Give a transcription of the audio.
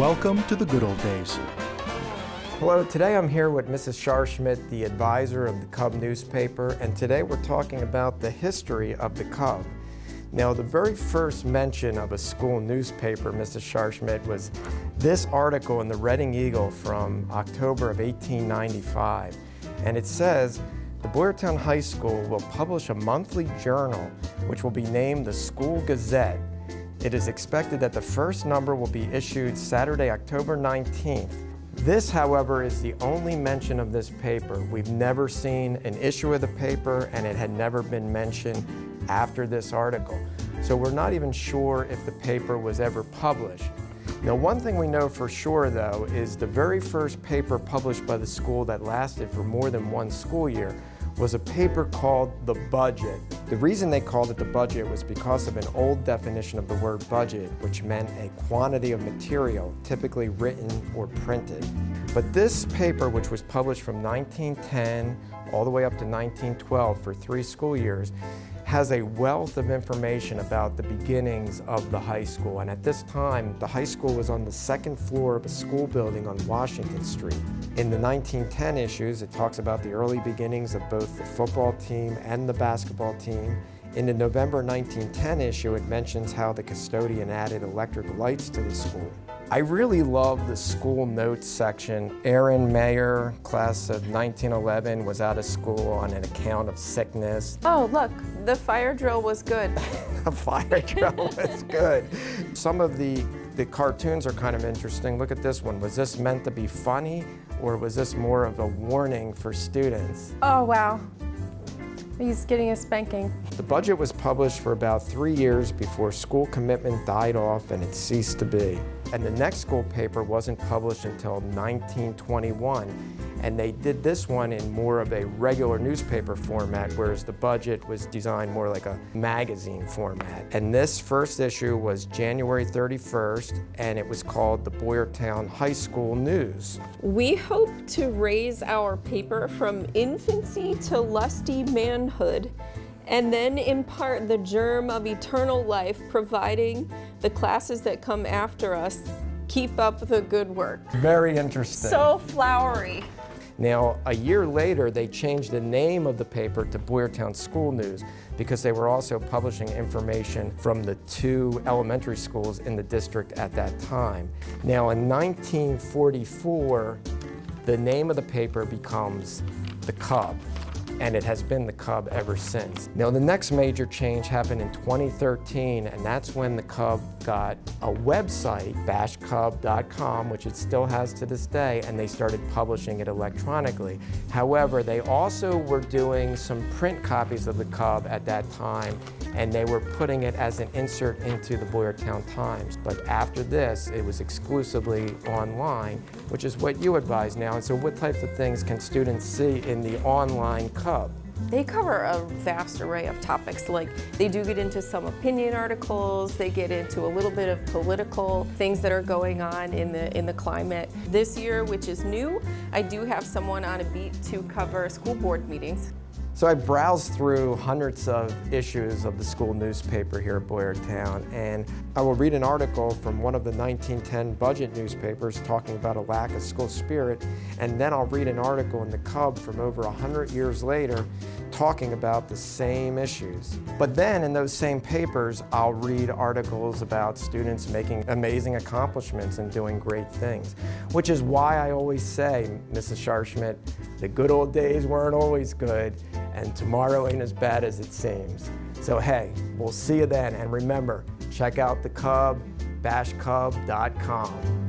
Welcome to the good old days. Hello, today I'm here with Mrs. Scharschmidt, the advisor of the Cub newspaper, and today we're talking about the history of the Cub. Now, the very first mention of a school newspaper, Mrs. Scharschmidt, was this article in the Reading Eagle from October of 1895. And it says, the Boyertown High School will publish a monthly journal which will be named the School Gazette. It is expected that the first number will be issued Saturday, October 19th. This, however, is the only mention of this paper. We've never seen an issue of the paper, and it had never been mentioned after this article. So we're not even sure if the paper was ever published. Now, one thing we know for sure, though, is the very first paper published by the school that lasted for more than one school year was a paper called The Budget. The reason they called it The Budget was because of an old definition of the word budget, which meant a quantity of material, typically written or printed. But this paper, which was published from 1910 all the way up to 1912 for 3 school years, has a wealth of information about the beginnings of the high school. And at this time, the high school was on the 2nd floor of a school building on Washington Street. In the 1910 issues, it talks about the early beginnings of both the football team and the basketball team. In the November 1910 issue, it mentions how the custodian added electric lights to the school. I really love the school notes section. Aaron Mayer, class of 1911, was out of school on an account of sickness. Oh, look, the fire drill was good. The fire drill was good. Some of the cartoons are kind of interesting. Look at this one. Was this meant to be funny, or was this more of a warning for students? Oh, wow. He's getting a spanking. The Budget was published for about 3 years before school commitment died off and it ceased to be. And the next school paper wasn't published until 1921. And they did this one in more of a regular newspaper format, whereas the Budget was designed more like a magazine format. And this first issue was January 31st, and it was called the Boyertown High School News. We hope to raise our paper from infancy to lusty manhood, and then impart the germ of eternal life, providing the classes that come after us keep up the good work. Very interesting. So flowery. Now, a year later, they changed the name of the paper to Boyertown School News because they were also publishing information from the 2 elementary schools in the district at that time. Now, in 1944, the name of the paper becomes the Cub, and it has been the Cub ever since. Now, the next major change happened in 2013, and that's when the Cub got a website, bashcub.com, which it still has to this day, and they started publishing it electronically. However, they also were doing some print copies of the Cub at that time, and they were putting it as an insert into the Boyertown Times. But after this, it was exclusively online, which is what you advise now. And so what types of things can students see in the online Cub? They cover a vast array of topics. Like, they do get into some opinion articles, they get into a little bit of political things that are going on in the climate. This year, which is new, I do have someone on a beat to cover school board meetings. So I browsed through hundreds of issues of the school newspaper here at Boyertown, and I will read an article from one of the 1910 Budget newspapers talking about a lack of school spirit, and then I'll read an article in the Cub from over 100 years later talking about the same issues. But then in those same papers, I'll read articles about students making amazing accomplishments and doing great things, which is why I always say, Mrs. Scharschmidt, the good old days weren't always good, and tomorrow ain't as bad as it seems. So hey, we'll see you then, and remember, check out the Cub, bashcub.com.